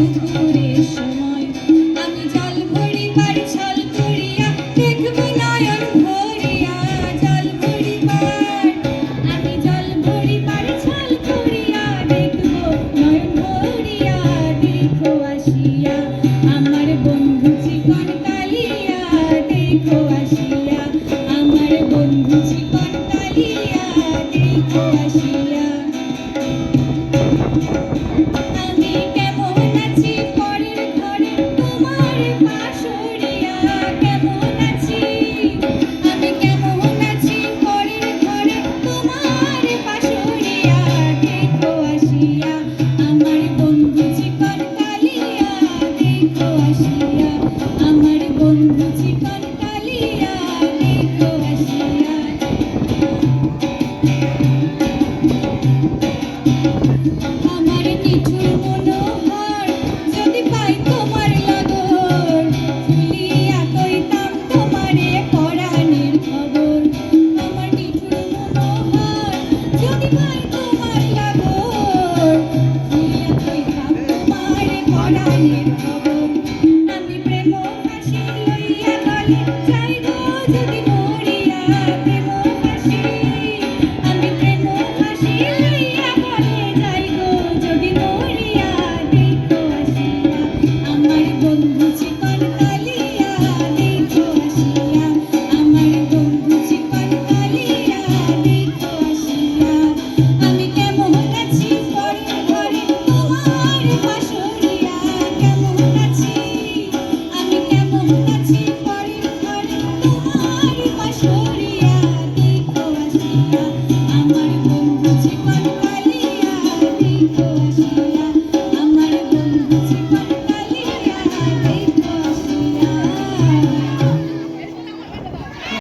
দুপুরের সময় আমি জল ভরিবার ছল করিয়া দেখব নয়ন ভরিয়া জল ভরিবার আমি জল ভরিবার ছল করিয়া দেখব নয়ন ভরিয়া দেখো আসিয়া আমার বন্ধু চিকন কালিয়া দেখো আসিয়া আমার বন্ধু চিকন কালিয়া দেখো আসিয়া আমি কেমন আছি পরের ঘরে তোমার পাশরিয়া কেমন আছি আমি কেমন আছি পরের ঘরে তোমার পাশরিয়া দেখো আসিয়া আমার বন্ধু চিকন কালিয়া দেখো আসিয়া আমার বন্ধু চিকন কালিয়া দেখো আসিয়া আমার নিঠুর মনোহর যদি পাই তোমার লগর ভুলিয়া কইতাম তোমারে পরাণের খবর আমার নিঠুর মনোহর যদি পাই তোমার লগর ভুলিয়া কইতাম তোমারে পরাণের খবর আমি প্রেম হাসি লইয়া গলে